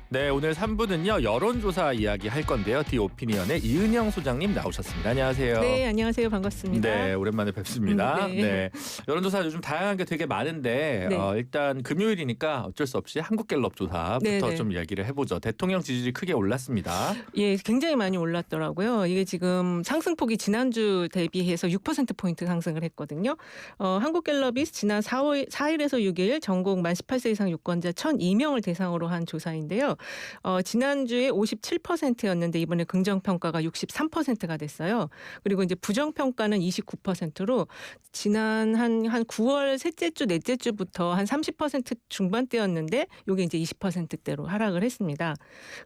네, 오늘 3부는요. 여론조사 이야기 할 건데요. 디오피니언의 이은영 소장님 나오셨습니다. 안녕하세요. 네, 안녕하세요. 반갑습니다. 네, 오랜만에 뵙습니다. 네. 여론조사 요즘 다양한 게 되게 많은데 네. 일단 금요일이니까 어쩔 수 없이 한국갤럽 조사부터 네. 좀 이야기를 해보죠. 대통령 지지율이 크게 올랐습니다. 예, 굉장히 많이 올랐더라고요. 이게 지금 상승폭이 지난주 대비해서 6%포인트 상승을 했거든요. 한국갤럽이 지난 4일에서 6일 전국 만 18세 이상 유권자 1,002명을 대상으로 한 조사인데요. 지난주에 57%였는데 이번에 긍정평가가 63%가 됐어요. 그리고 이제 부정평가는 29%로 지난 한 9월 셋째 주, 넷째 주부터 한 30% 중반대였는데 이게 이제 20%대로 하락을 했습니다.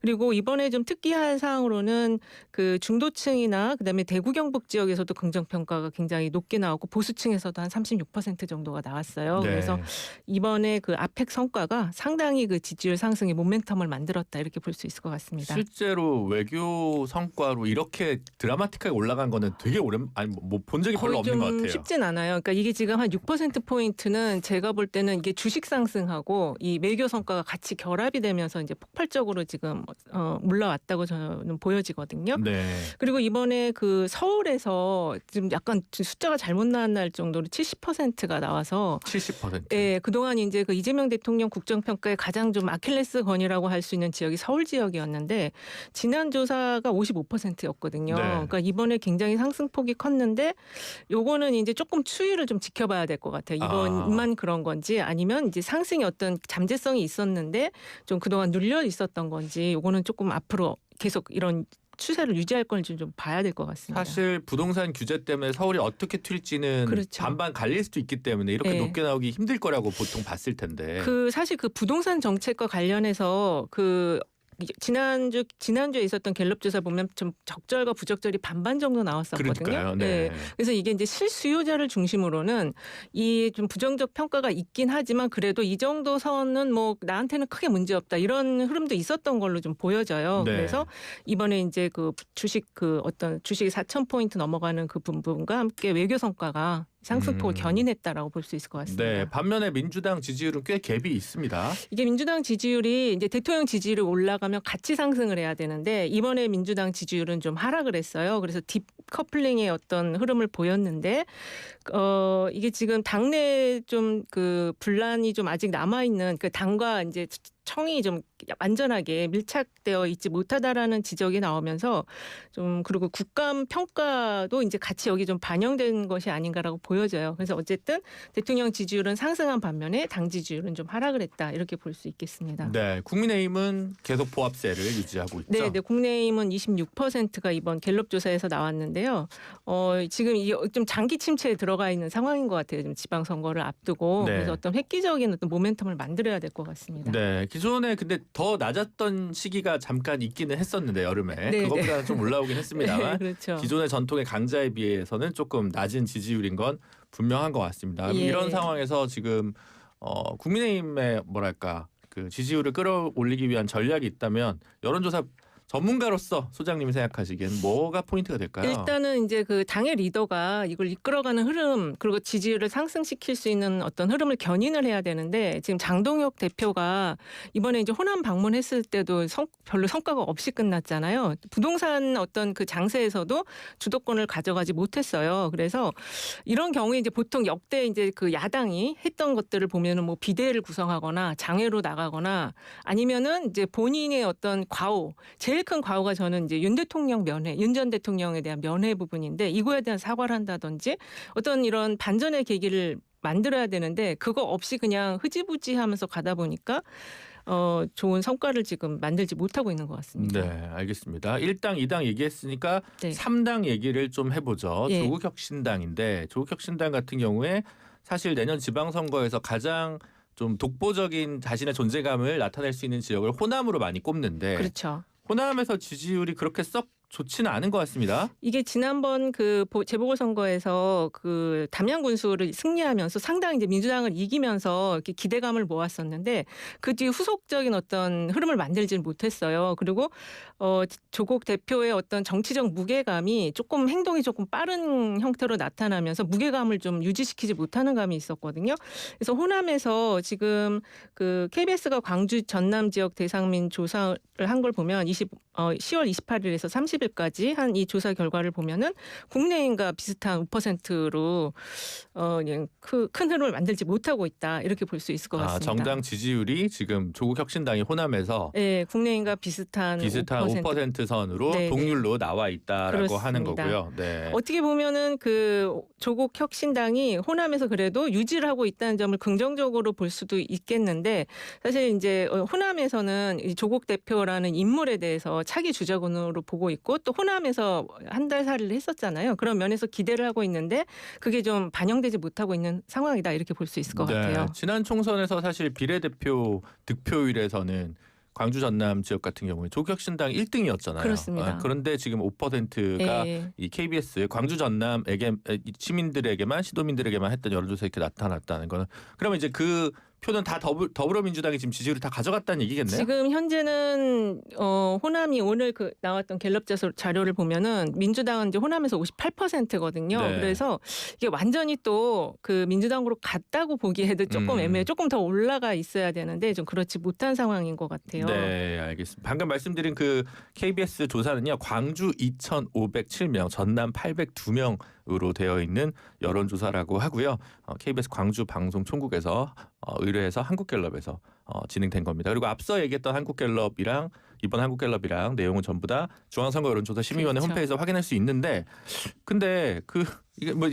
그리고 이번에 좀 특이한 사항으로는 그 중도층이나 그다음에 대구 경북 지역에서도 긍정평가가 굉장히 높게 나오고 보수층에서도 한 36% 정도가 나왔어요. 네. 그래서 이번에 그 아펙 성과가 상당히 그 지지율 상승의 모멘텀을 만들었다 이렇게 볼 수 있을 것 같습니다. 실제로 외교 성과로 이렇게 드라마틱하게 올라간 거는 되게 본 적이 별로 없는 것 같아요. 쉽진 않아요. 그러니까 이게 지금 한 6%포인트는 제가 볼 때는 이게 주식 상승하고 이 외교 성과가 같이 결합이 되면서 이제 폭발적으로 지금 올라왔다고 저는 보여지거든요. 네. 그리고 이번에 그 서울에서 지금 약간 숫자가 잘못 나왔날 정도로 70%가 나와서 70%. 예, 그동안 이제 그 이재명 대통령 국정평가의 가장 좀 아킬레스 건이라고 할 수 있는 지역이 서울 지역이었는데 지난 조사가 55%였거든요. 네. 그러니까 이번에 굉장히 상승폭이 컸는데 요거는 이제 조금 추이를 좀 지켜봐야 될 것 같아요. 이번만 그런 건지 아니면 이제 상승이 어떤 잠재성이 있었는데 좀 그동안 눌려 있었던 건지 요거는 조금 앞으로 계속 이런 추세를 유지할 건지 좀 봐야 될 것 같습니다. 사실 부동산 규제 때문에 서울이 어떻게 튈지는 그렇죠. 반반 갈릴 수도 있기 때문에 이렇게 네. 높게 나오기 힘들 거라고 보통 봤을 텐데. 사실 그 부동산 정책과 관련해서 지난주에 있었던 갤럽 조사 보면 좀 적절과 부적절이 반반 정도 나왔었거든요. 그러니까요. 네. 그래서 이게 이제 실수요자를 중심으로는 이 좀 부정적 평가가 있긴 하지만 그래도 이 정도 선은 뭐 나한테는 크게 문제 없다 이런 흐름도 있었던 걸로 좀 보여져요. 네. 그래서 이번에 이제 그 주식이 4,000포인트 넘어가는 그 부분과 함께 외교 성과가 상승폭을 견인했다라고 볼 수 있을 것 같습니다. 네, 반면에 민주당 지지율은 꽤 갭이 있습니다. 이게 민주당 지지율이 이제 대통령 지지율이 올라가면 같이 상승을 해야 되는데 이번에 민주당 지지율은 좀 하락을 했어요. 그래서 딥커플링의 어떤 흐름을 보였는데 이게 지금 당내 좀 그 분란이 좀 아직 남아 있는 그 당과 이제 청이 좀 완전하게 밀착되어 있지 못하다라는 지적이 나오면서 좀 그리고 국감 평가도 이제 같이 여기 좀 반영된 것이 아닌가라고 보여져요. 그래서 어쨌든 대통령 지지율은 상승한 반면에 당 지지율은 좀 하락을 했다 이렇게 볼 수 있겠습니다. 네, 국민의힘은 계속 보합세를 유지하고 있죠. 네, 국민의힘은 26%가 이번 갤럽 조사에서 나왔는데요. 지금 이게 좀 장기 침체에 들어가 있는 상황인 것 같아요. 지금 지방선거를 앞두고 네. 그래서 어떤 획기적인 어떤 모멘텀을 만들어야 될 것 같습니다. 네, 기존에 근데 더 낮았던 시기가 잠깐 있기는 했었는데 여름에 네, 그것보다는 좀 올라오긴 했습니다만 그렇죠. 기존의 전통의 강자에 비해서는 조금 낮은 지지율인 건 분명한 것 같습니다. 예. 이런 상황에서 지금 국민의힘의 그 지지율을 끌어올리기 위한 전략이 있다면 여론조사 전문가로서 소장님이 생각하시기엔 뭐가 포인트가 될까요? 일단은 이제 그 당의 리더가 이걸 이끌어가는 흐름 그리고 지지율을 상승시킬 수 있는 어떤 흐름을 견인을 해야 되는데 지금 장동혁 대표가 이번에 이제 호남 방문했을 때도 별로 성과가 없이 끝났잖아요. 부동산 어떤 그 장세에서도 주도권을 가져가지 못했어요. 그래서 이런 경우에 이제 보통 역대 이제 그 야당이 했던 것들을 보면은 뭐 비대위를 구성하거나 장외로 나가거나 아니면은 이제 본인의 어떤 과오 제일 큰 과오가 저는 이제 윤 전 대통령에 대한 면회 부분인데 이거에 대한 사과를 한다든지 어떤 이런 반전의 계기를 만들어야 되는데 그거 없이 그냥 흐지부지하면서 가다 보니까 좋은 성과를 지금 만들지 못하고 있는 것 같습니다. 네, 알겠습니다. 1당, 2당 얘기했으니까 네. 3당 얘기를 좀 해보죠. 예. 조국혁신당인데 조국혁신당 같은 경우에 사실 내년 지방선거에서 가장 좀 독보적인 자신의 존재감을 나타낼 수 있는 지역을 호남으로 많이 꼽는데 그렇죠. 호남에서 지지율이 그렇게 썩 좋지는 않은 것 같습니다. 이게 지난번 그 재보궐선거에서 그 담양 군수를 승리하면서 상당히 이제 민주당을 이기면서 이렇게 기대감을 모았었는데 그 뒤에 후속적인 어떤 흐름을 만들지는 못했어요. 그리고 조국 대표의 어떤 정치적 무게감이 조금 행동이 조금 빠른 형태로 나타나면서 무게감을 좀 유지시키지 못하는 감이 있었거든요. 그래서 호남에서 지금 그 KBS가 광주 전남 지역 대상민 조사를 한 걸 보면 10월 28일에서 30일까지 한 이 조사 결과를 보면은 국민의힘과 비슷한 5%로 큰 흐름을 만들지 못하고 있다 이렇게 볼 수 있을 것 같습니다. 정당 지지율이 지금 조국 혁신당이 호남에서 네, 국민의힘과 비슷한 5% 선으로 네, 동률로 나와 있다라고 그렇습니다. 하는 거고요. 네. 어떻게 보면은 그 조국 혁신당이 호남에서 그래도 유지를 하고 있다는 점을 긍정적으로 볼 수도 있겠는데 사실 이제 호남에서는 이 조국 대표라는 인물에 대해서 차기 주자군으로 보고 있고 또 호남에서 한 달 살이를 했었잖아요. 그런 면에서 기대를 하고 있는데 그게 좀 반영되지 못하고 있는 상황이다 이렇게 볼 수 있을 것 같아요. 지난 총선에서 사실 비례대표 득표율에서는 광주 전남 지역 같은 경우에 조국혁신당 1등이었잖아요. 그렇습니다. 그런데 지금 5%가 이 KBS 광주 전남에게 시민들에게만 시도민들에게만 했던 여론조사에 이렇게 나타났다는 거는 그러면 이제 그 표는 다 더불어민주당이 지금 지지율을 다 가져갔다는 얘기겠네요. 지금 현재는 호남이 오늘 그 나왔던 갤럽 자료를 보면은 민주당은 이제 호남에서 58%거든요. 네. 그래서 이게 완전히 또 그 민주당으로 갔다고 보기에도 조금 애매해. 조금 더 올라가 있어야 되는데 좀 그렇지 못한 상황인 것 같아요. 네, 알겠습니다. 방금 말씀드린 그 KBS 조사는요, 광주 2,507명, 전남 802명으로 되어 있는 여론조사라고 하고요. KBS 광주 방송 총국에서 의뢰해서 한국갤럽에서 진행된 겁니다. 그리고 앞서 얘기했던 한국갤럽이랑 이번 한국갤럽이랑 내용은 전부 다 중앙선거 여론조사 심의위원회 그렇죠. 홈페이지에서 확인할 수 있는데, 근데 이게 뭐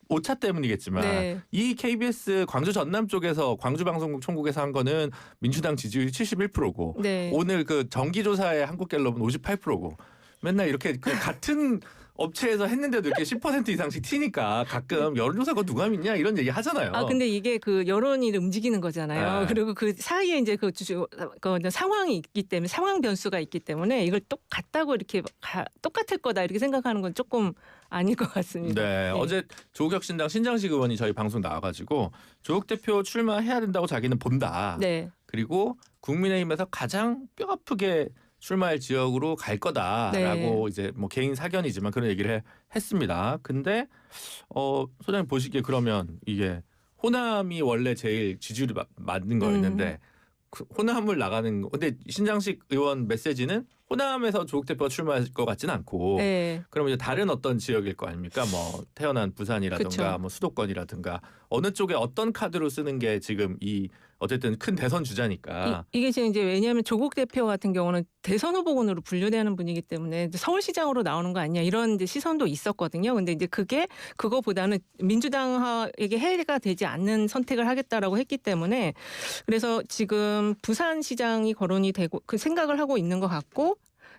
오차 때문이겠지만 네. 이 KBS 광주 전남 쪽에서 광주 방송국 총국에서 한 거는 민주당 지지율이 71%고 네. 오늘 그 정기조사의 한국갤럽은 58%고 맨날 이렇게 그 같은 업체에서 했는데도 이렇게 10% 이상씩 튀니까 가끔 여론조사 그거 누가 믿냐 이런 얘기 하잖아요. 근데 이게 그 여론이 움직이는 거잖아요. 네. 그리고 그 사이에 이제 그 상황이 있기 때문에 상황 변수가 있기 때문에 이걸 똑같다고 이렇게 똑같을 거다 이렇게 생각하는 건 조금 아닐 것 같습니다. 네, 어제 조국혁신당 신장식 의원이 저희 방송 나와가지고 조국 대표 출마해야 된다고 자기는 본다. 네. 그리고 국민의힘에서 가장 뼈 아프게 출마할 지역으로 갈 거다라고 네. 이제 뭐 개인 사견이지만 그런 얘기를 했습니다. 근데 소장님 보시기에 그러면 이게 호남이 원래 제일 지지율이 맞는 거였는데 그 호남을 나가는 거. 근데 신장식 의원 메시지는 호남에서 조국 대표가 출마할 것 같지는 않고 네. 그러면 이제 다른 어떤 지역일 거 아닙니까? 뭐 태어난 부산이라든가 그쵸. 뭐 수도권이라든가 어느 쪽에 어떤 카드로 쓰는 게 지금 이 어쨌든 큰 대선 주자니까. 이게 지금 이제 왜냐하면 조국 대표 같은 경우는 대선 후보군으로 분류되는 분이기 때문에 서울시장으로 나오는 거 아니냐 이런 이제 시선도 있었거든요. 근데 이제 그거보다는 민주당에게 해가 되지 않는 선택을 하겠다라고 했기 때문에 그래서 지금 부산시장이 거론이 되고 그 생각을 하고 있는 것 같고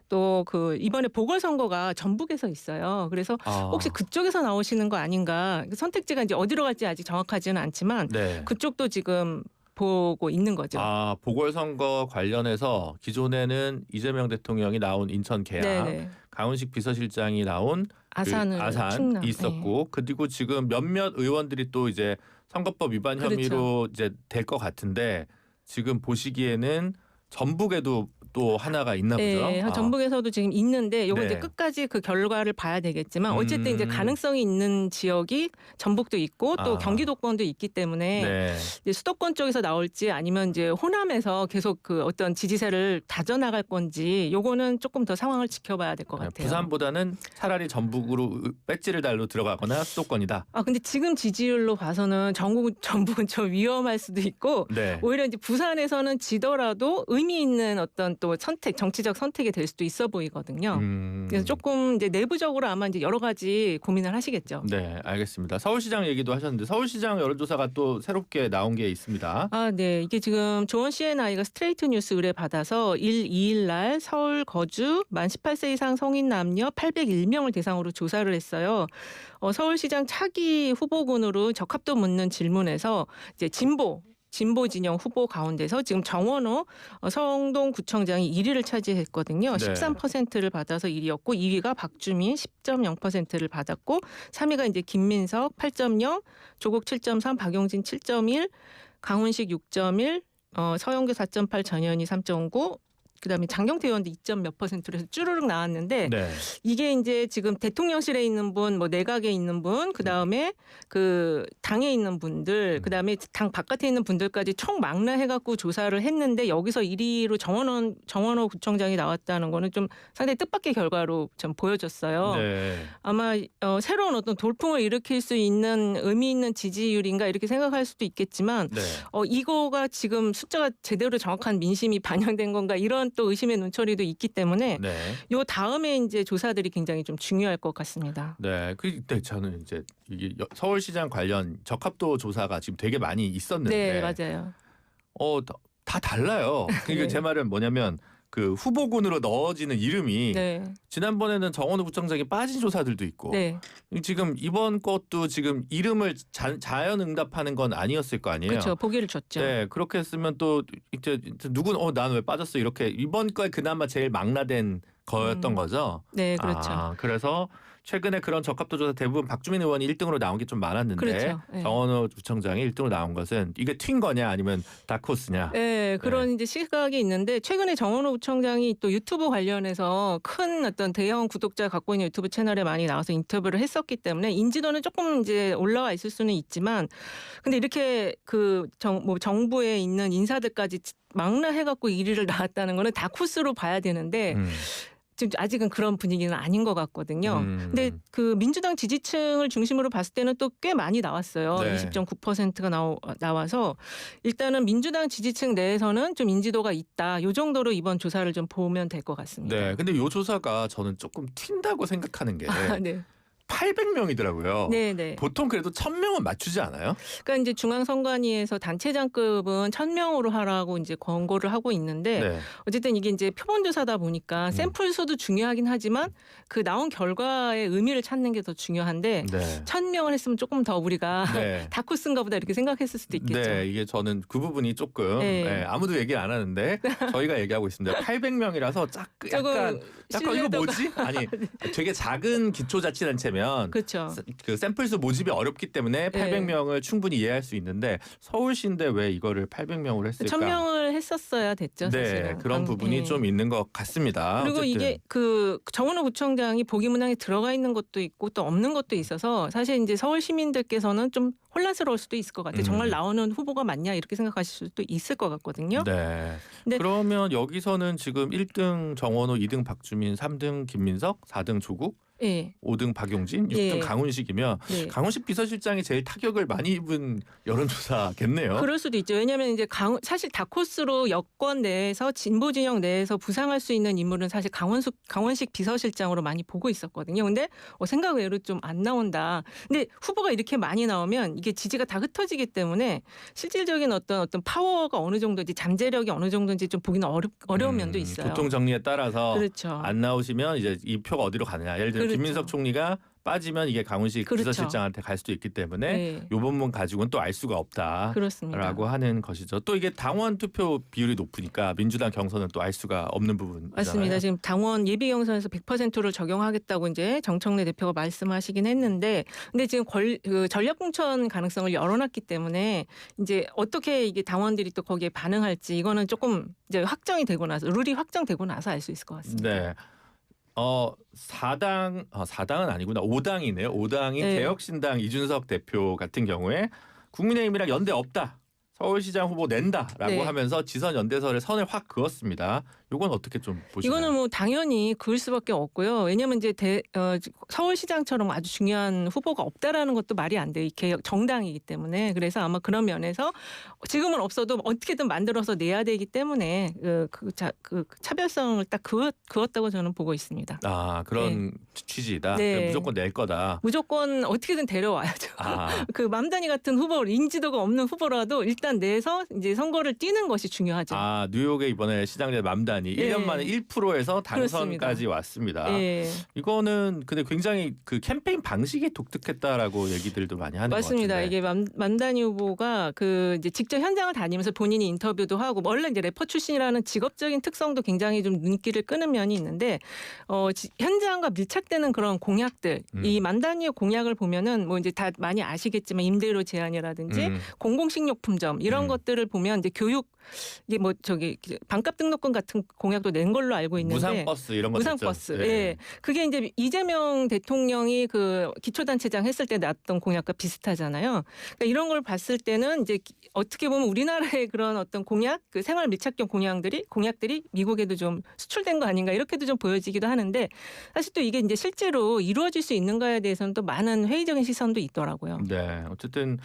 또 그 이번에 보궐선거가 전북에서 있어요. 그래서 혹시 그쪽에서 나오시는 거 아닌가? 선택지가 이제 어디로 갈지 아직 정확하지는 않지만 네. 그쪽도 지금 보고 있는 거죠. 보궐선거 관련해서 기존에는 이재명 대통령이 나온 인천 계양, 네네. 강훈식 비서실장이 나온 아산 아산 있었고 그리고 지금 몇몇 의원들이 또 이제 선거법 위반 혐의로 이제 될 것 같은데 지금 보시기에는 전북에도 또 하나가 있나 보죠. 네, 전북에서도 지금 있는데 요거 네. 이제 끝까지 그 결과를 봐야 되겠지만 어쨌든 이제 가능성이 있는 지역이 전북도 있고 또 경기도권도 있기 때문에 네. 이제 수도권 쪽에서 나올지 아니면 이제 호남에서 계속 그 어떤 지지세를 다져나갈 건지 요거는 조금 더 상황을 지켜봐야 될 것 같아요. 부산보다는 차라리 전북으로 배지를 달로 들어가거나 수도권이다. 근데 지금 지지율로 봐서는 전북은 좀 위험할 수도 있고 네. 오히려 이제 부산에서는 지더라도 의미 있는 어떤 또 정치적 선택이 될 수도 있어 보이거든요. 그래서 조금 이제 내부적으로 아마 이제 여러 가지 고민을 하시겠죠. 네, 알겠습니다. 서울시장 얘기도 하셨는데 서울시장 여론조사가 또 새롭게 나온 게 있습니다. 네. 이게 지금 조원 CNI가 스트레이트 뉴스 의뢰 받아서 2일 날 서울 거주 만 18세 이상 성인 남녀 801명을 대상으로 조사를 했어요. 서울시장 차기 후보군으로 적합도 묻는 질문에서 이제 진보 진보 진영 후보 가운데서 지금 정원호 성동구청장이 1위를 차지했거든요. 네. 13%를 받아서 1위였고 2위가 박주민 10.0%를 받았고 3위가 이제 김민석 8.0, 조국 7.3, 박용진 7.1, 강훈식 6.1, 서영교 4.8, 전현희 3.9, 그다음에 장경태 의원도 2몇 %로 해서 쭈르륵 나왔는데 네. 이게 이제 지금 대통령실에 있는 분, 뭐 내각에 있는 분, 그다음에 그 당에 있는 분들, 그다음에 당 바깥에 있는 분들까지 총 망라해갖고 조사를 했는데 여기서 1위로 정원호 구청장이 나왔다는 거는 좀 상당히 뜻밖의 결과로 좀 보여졌어요. 네. 아마 새로운 어떤 돌풍을 일으킬 수 있는 의미 있는 지지율인가 이렇게 생각할 수도 있겠지만 네. 이거가 지금 숫자가 제대로 정확한 민심이 반영된 건가 이런 또 의심의 눈초리도 있기 때문에 네. 요 다음에 이제 조사들이 굉장히 좀 중요할 것 같습니다. 네. 그때 저는 이제 이게 서울시장 관련 적합도 조사가 지금 되게 많이 있었는데 네, 맞아요. 다 달라요. 그러니까 네. 제 말은 뭐냐면 그 후보군으로 넣어지는 이름이 네, 지난번에는 정원호 구청장이 빠진 조사들도 있고 네, 지금 이번 것도 지금 이름을 자연 응답하는 건 아니었을 거 아니에요. 그렇죠. 보기를 줬죠. 네, 그렇게 했으면 또 이제 누군 난 왜 빠졌어 이렇게 이번 거에 그나마 제일 망라된 거였던 거죠. 네, 그렇죠. 그래서 최근에 그런 적합도 조사 대부분 박주민 의원이 1등으로 나온 게 좀 많았는데 그렇죠. 네. 정원호 구청장이 1등으로 나온 것은 이게 튄 거냐 아니면 다크호스냐. 네, 그런 이제 시각이 있는데 최근에 정원호 구청장이 또 유튜브 관련해서 큰 어떤 대형 구독자 갖고 있는 유튜브 채널에 많이 나와서 인터뷰를 했었기 때문에 인지도는 조금 이제 올라와 있을 수는 있지만 근데 이렇게 정부에 있는 인사들까지 망라해갖고 1위를 나왔다는 거는 다크호스로 봐야 되는데 지금 아직은 그런 분위기는 아닌 것 같거든요. 근데 그 민주당 지지층을 중심으로 봤을 때는 또 꽤 많이 나왔어요. 네. 20.9%가 나와서 일단은 민주당 지지층 내에서는 좀 인지도가 있다. 이 정도로 이번 조사를 좀 보면 될 것 같습니다. 네, 근데 이 조사가 저는 조금 튄다고 생각하는 게 네. 800명이더라고요. 네, 네. 보통 그래도 1000명은 맞추지 않아요? 그러니까 이제 중앙선관위에서 단체장급은 1000명으로 하라고 이제 권고를 하고 있는데 네. 어쨌든 이게 이제 표본조사다 보니까 샘플 수도 중요하긴 하지만 그 나온 결과의 의미를 찾는 게 더 중요한데 네. 1000명을 했으면 조금 더 우리가 네. 다크호스인가 보다 이렇게 생각했을 수도 있겠죠. 네, 이게 저는 그 부분이 조금 네. 아무도 얘기를 안 하는데 저희가 얘기하고 있습니다. 800명이라서 약간 이거 신뢰도가- 뭐지? 아니, 되게 작은 기초자치단체면 그렇죠. 그 샘플수 모집이 어렵기 때문에 800명을 충분히 이해할 수 있는데 서울시인데 왜 이거를 800명으로 했을까? 1000명을 했었어야 됐죠. 네, 사실은. 그런 부분이 네. 좀 있는 것 같습니다. 그리고 어쨌든. 이게 그 정원호 구청장이 보기문항에 들어가 있는 것도 있고 또 없는 것도 있어서 사실 이제 서울 시민들께서는 좀 혼란스러울 수도 있을 것 같아요. 정말 나오는 후보가 맞냐 이렇게 생각하실 수도 있을 것 같거든요. 네. 근데- 그러면 여기서는 지금 1등 정원호, 2등 박주민, 3등 김민석, 4등 조국, 예. 5등 박용진, 6등 예. 강훈식이면 네. 강훈식 비서실장이 제일 타격을 많이 입은 여론조사겠네요. 그럴 수도 있죠. 왜냐하면 이제 사실 다코스로 여권 내에서 진보 진영 내에서 부상할 수 있는 인물은 사실 강원식 비서실장으로 많이 보고 있었거든요. 근데 생각 외로 좀 안 나온다. 근데 후보가 이렇게 많이 나오면 이게 지지가 다 흩어지기 때문에 실질적인 어떤 파워가 어느 정도인지 잠재력이 어느 정도인지 좀 보기는 어려운 면도 있어요. 교통 정리에 따라서 그렇죠. 안 나오시면 이제 이 표가 어디로 가느냐. 예를 들어 그렇죠. 김민석 총리가 빠지면 이게 강훈식 그렇죠. 비서실장한테 갈 수도 있기 때문에 네. 요 부분 가지고는 또 알 수가 없다. 그렇습니다. 라고 하는 것이죠. 또 이게 당원 투표 비율이 높으니까 민주당 경선은 또 알 수가 없는 부분이잖아요. 맞습니다. 지금 당원 예비 경선에서 100%를 적용하겠다고 이제 정청래 대표가 말씀하시긴 했는데, 근데 지금 그 전략 공천 가능성을 열어놨기 때문에 이제 어떻게 이게 당원들이 또 거기에 반응할지 이거는 조금 이제 확정이 되고 나서 룰이 확정되고 나서 알 수 있을 것 같습니다. 네. 4당은 아니구나. 5당이네요. 5당이 네. 개혁신당 이준석 대표 같은 경우에 국민의힘이랑 연대 없다. 서울시장 후보 낸다라고 네. 하면서 지선 연대설에 선을 확 그었습니다. 이건 어떻게 좀 보시나요? 이거는 뭐 당연히 그을 수밖에 없고요. 왜냐하면 이제 서울시장처럼 아주 중요한 후보가 없다라는 것도 말이 안 돼요. 이 개혁 정당이기 때문에. 그래서 아마 그런 면에서 지금은 없어도 어떻게든 만들어서 내야 되기 때문에 그 차별성을 딱 그었다고 저는 보고 있습니다. 그런 취지다. 네. 무조건 낼 거다. 무조건 어떻게든 데려와야죠. 그 맘다니 같은 후보, 인지도가 없는 후보라도 일단 기간 내에서 이제 선거를 뛰는 것이 중요하죠. 아, 뉴욕의 이번에 시장제 맘단이 예. 1년 만에 1%에서 당선까지 그렇습니다. 왔습니다. 예. 이거는 근데 굉장히 그 캠페인 방식이 독특했다라고 얘기들도 많이 하는 맞습니다. 것 같은데. 이게 맘다니 후보가 그 이제 직접 현장을 다니면서 본인이 인터뷰도 하고 원래 이제 래퍼 출신이라는 직업적인 특성도 굉장히 좀 눈길을 끄는 면이 있는데 현장과 밀착되는 그런 공약들 이 맘다니의 공약을 보면은 뭐 이제 다 많이 아시겠지만 임대료 제한이라든지 공공식료품점 이런 것들을 보면 이제 교육 이게 뭐 저기 반값 등록금 같은 공약도 낸 걸로 알고 있는데 무상버스 이런 거 무상버스. 됐죠. 예. 그게 이제 이재명 대통령이 그 기초단체장 했을 때 놨던 공약과 비슷하잖아요. 그러니까 이런 걸 봤을 때는 이제 어떻게 보면 우리나라의 그런 어떤 공약, 그 생활 밀착형 공약들이 미국에도 좀 수출된 거 아닌가 이렇게도 좀 보여지기도 하는데 사실 또 이게 이제 실제로 이루어질 수 있는가에 대해서는 또 많은 회의적인 시선도 있더라고요. 네, 어쨌든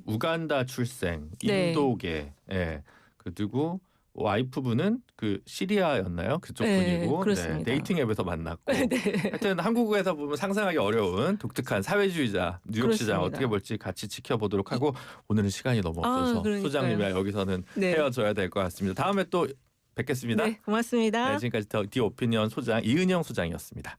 우간다 출생, 네. 인도계, 예, 그리고 와이프분은 그 시리아였나요? 그쪽 네, 분이고, 그렇습니다. 데이팅 앱에서 만났고, 네. 하여튼 한국에서 보면 상상하기 어려운 독특한 사회주의자 뉴욕 시장 그렇습니다. 어떻게 볼지 같이 지켜보도록 하고 오늘은 시간이 너무 없어서 그러니까요. 소장님이랑 여기서는 네. 헤어져야 될 것 같습니다. 다음에 또 뵙겠습니다. 네, 고맙습니다. 네, 지금까지 디 오피니언 소장 이은영 소장이었습니다.